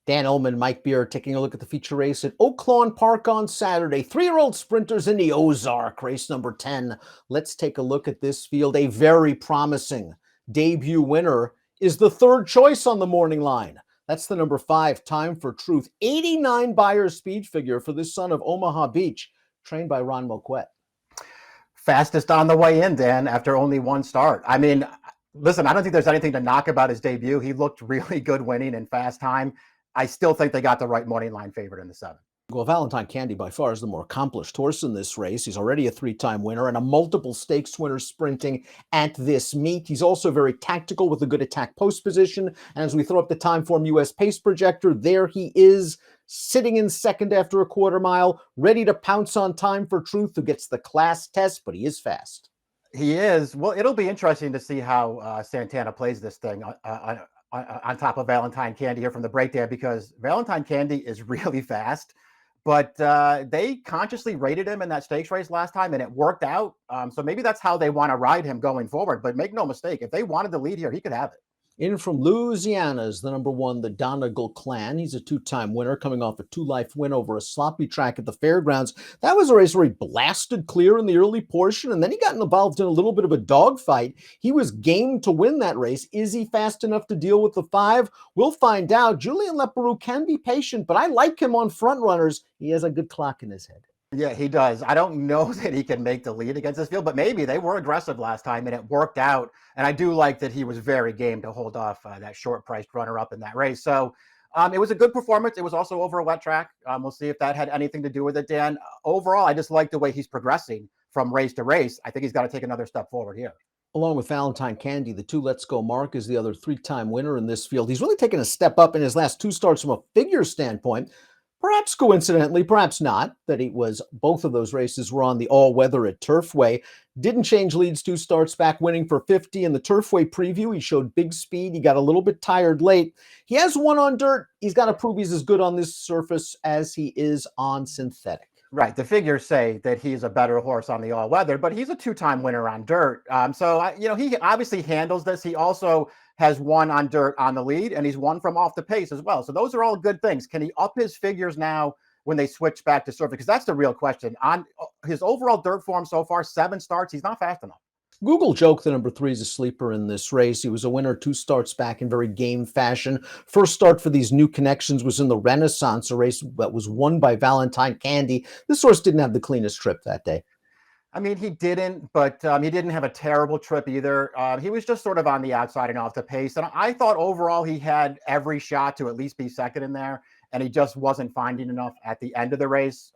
Dan Illman, Mike Beer, taking a look at the feature race at Oaklawn Park on Saturday. 3-year-old sprinters in the Ozark, race number 10. Let's take a look at this field. A very promising debut winner is the third choice on the morning line. That's the number 5, Time for Truth. 89 Buyer speed figure for this son of Omaha Beach, trained by Ron Moquette. Fastest on the way in, Dan, after only one start. I mean, listen, I don't think there's anything to knock about his debut. He looked really good winning in fast time. I still think they got the right morning line favorite in the 7. Well, Valentine Candy by far is the more accomplished horse in this race. He's already a 3-time winner and a multiple stakes winner sprinting at this meet. He's also very tactical with a good attack post position. And as we throw up the Timeform US pace projector, there he is, sitting in second after a quarter mile, ready to pounce on Time for Truth, who gets the class test, but he is fast. He is. Well, it'll be interesting to see how Santana plays this thing on top of Valentine Candy here from the breakdown, because Valentine Candy is really fast. But they consciously rated him in that stakes race last time, and it worked out. So maybe that's how they want to ride him going forward. But make no mistake, if they wanted the lead here, he could have it. In from Louisiana is the number 1, the Donegal Clan. He's a 2-time winner, coming off a 2-life win over a sloppy track at the fairgrounds. That was a race where he blasted clear in the early portion, and then he got involved in a little bit of a dogfight. He was game to win that race. Is he fast enough to deal with the 5? We'll find out. Julien Leparoux can be patient, but I like him on front runners. He has a good clock in his head. Yeah, he does. I don't know that he can make the lead against this field, but maybe. They were aggressive last time, and it worked out. And I do like that he was very game to hold off that short-priced runner-up in that race. So it was a good performance. It was also over a wet track. We'll see if that had anything to do with it, Dan. Overall, I just like the way he's progressing from race to race. I think he's got to take another step forward here. Along with Valentine Candy, the 2 Let's Go Mark is the other 3-time winner in this field. He's really taken a step up in his last 2 starts from a figure standpoint. Perhaps coincidentally, perhaps not, that both of those races were on the all-weather at Turfway. Didn't change leads 2 starts back, winning for 50. In the Turfway preview, he showed big speed. He got a little bit tired late. He has won on dirt. He's got to prove he's as good on this surface as he is on synthetic. Right. The figures say that he's a better horse on the all-weather, but he's a 2-time winner on dirt. He obviously handles this. He also has won on dirt on the lead, and he's won from off the pace as well. So those are all good things. Can he up his figures now when they switch back to surface? Because that's the real question. On his overall dirt form so far, 7 starts, he's not fast enough. Google joked that number 3 is a sleeper in this race. He was a winner 2 starts back in very game fashion. First start for these new connections was in the Renaissance, a race that was won by Valentine Candy. This horse didn't have the cleanest trip that day. I mean, he didn't, but he didn't have a terrible trip either. He was just sort of on the outside and off the pace. And I thought overall he had every shot to at least be second in there, and he just wasn't finding enough at the end of the race.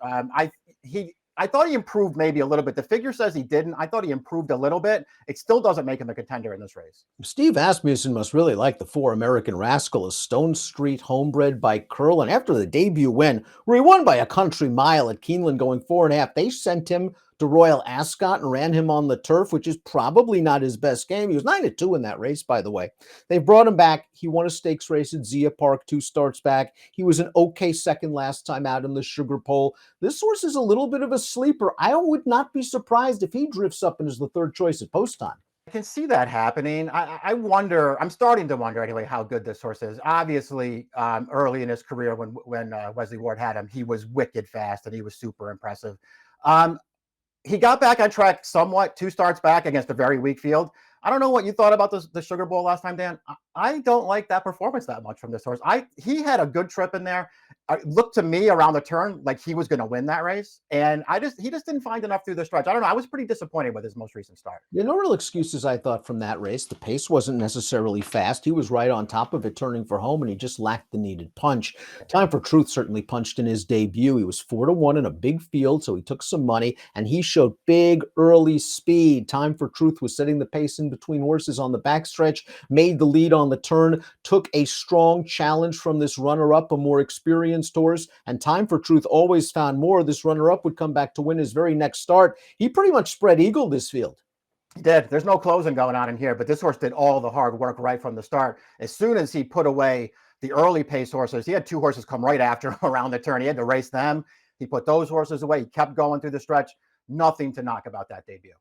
I thought he improved maybe a little bit. The figure says he didn't. I thought he improved a little bit. It still doesn't make him a contender in this race. Steve Asmussen must really like the 4 American Rascal, a Stone Street homebred by Curl. And after the debut win, where he won by a country mile at Keeneland going 4.5, they sent him to Royal Ascot and ran him on the turf, which is probably not his best game. He was 9-2 in that race, by the way. They brought him back. He won a stakes race at Zia Park 2 starts back. He was an okay second last time out in the Sugar Pole. This horse is a little bit of a sleeper. I would not be surprised if he drifts up and is the 3rd choice at post time. I can see that happening. I wonder, I'm starting to wonder anyway, how good this horse is. Obviously, early in his career when Wesley Ward had him, he was wicked fast and he was super impressive. He got back on track somewhat 2 starts back against a very weak field. I don't know what you thought about the Sugar Bowl last time, Dan. I don't like that performance that much from this horse. He had a good trip in there. It looked to me around the turn like he was going to win that race, and he just didn't find enough through the stretch. I don't know. I was pretty disappointed with his most recent start. Yeah, no real excuses, I thought, from that race. The pace wasn't necessarily fast. He was right on top of it, turning for home, and he just lacked the needed punch. Time for Truth certainly punched in his debut. He was 4-1 in a big field, so he took some money, and he showed big early speed. Time for Truth was setting the pace in between horses on the backstretch, made the lead on the turn, took a strong challenge from this runner-up, a more experienced horse, and Time for Truth always found more. This runner-up would come back to win his very next start. He pretty much spread eagle this field. He did. There's no closing going on in here, but this horse did all the hard work right from the start. As soon as he put away the early pace horses, he had 2 horses come right after him around the turn. He had to race them. He put those horses away. He kept going through the stretch. Nothing to knock about that debut.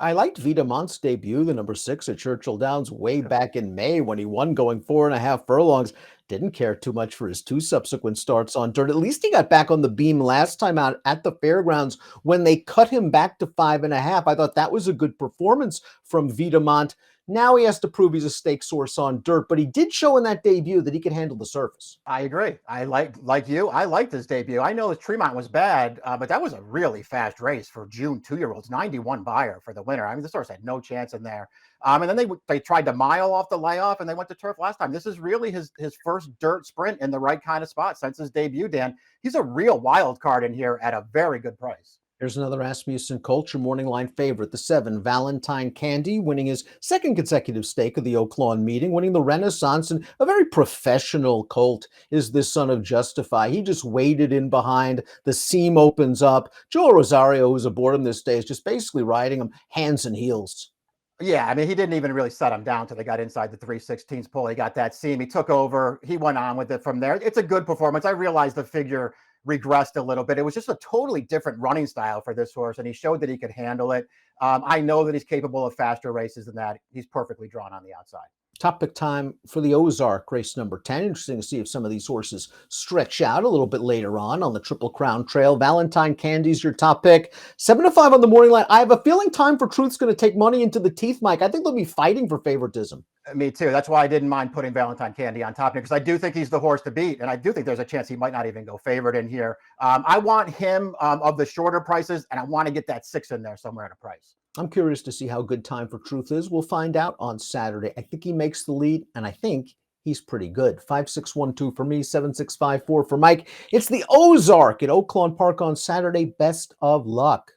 I liked Vita Mont's debut, the number 6 at Churchill Downs, way back in May when he won going 4.5 furlongs. Didn't care too much for his two subsequent starts on dirt. At least he got back on the beam last time out at the fairgrounds when they cut him back to 5.5. I thought that was a good performance from Vitamont. Now he has to prove he's a stake source on dirt, but he did show in that debut that he could handle the surface. I agree. I like you. I liked his debut. I know his Tremont was bad, but that was a really fast race for June 2-year-olds. 91 buyer for the winner. I mean, the horse had no chance in there. And then they tried to mile off the layoff, and they went to turf last time. This is really his first dirt sprint in the right kind of spot since his debut. Dan, he's a real wild card in here at a very good price. Here's another Rasmussen Culture morning line favorite, the 7 Valentine Candy, winning his second consecutive stake of the Oaklawn meeting, winning the Renaissance, and a very professional colt is this son of Justify. He just waded in behind. The seam opens up. Joe Rosario, who's aboard him this day, is just basically riding him hands and heels. Yeah, I mean, he didn't even really set him down till they got inside the 3/16 pull. He got that seam. He took over. He went on with it from there. It's a good performance. I realized the figure regressed a little bit. It was just a totally different running style for this horse, and he showed that he could handle it. I know that he's capable of faster races than that. He's perfectly drawn on the outside. Top pick time for the Ozark race number 10. Interesting to see if some of these horses stretch out a little bit later on the Triple Crown Trail. Valentine Candy's your top pick. 7-5 on the morning line. I have a feeling Time for Truth's going to take money into the teeth, Mike. I think they'll be fighting for favoritism. Me too. That's why I didn't mind putting Valentine Candy on top here, because I do think he's the horse to beat, and I do think there's a chance he might not even go favorite in here. I want him of the shorter prices, and I want to get that 6 in there somewhere at a price. I'm curious to see how good Time for Truth is. We'll find out on Saturday. I think he makes the lead, and I think he's pretty good. 5-6-1-2 for me, 7-6-5-4 for Mike. It's the Ozark at Oaklawn Park on Saturday. Best of luck.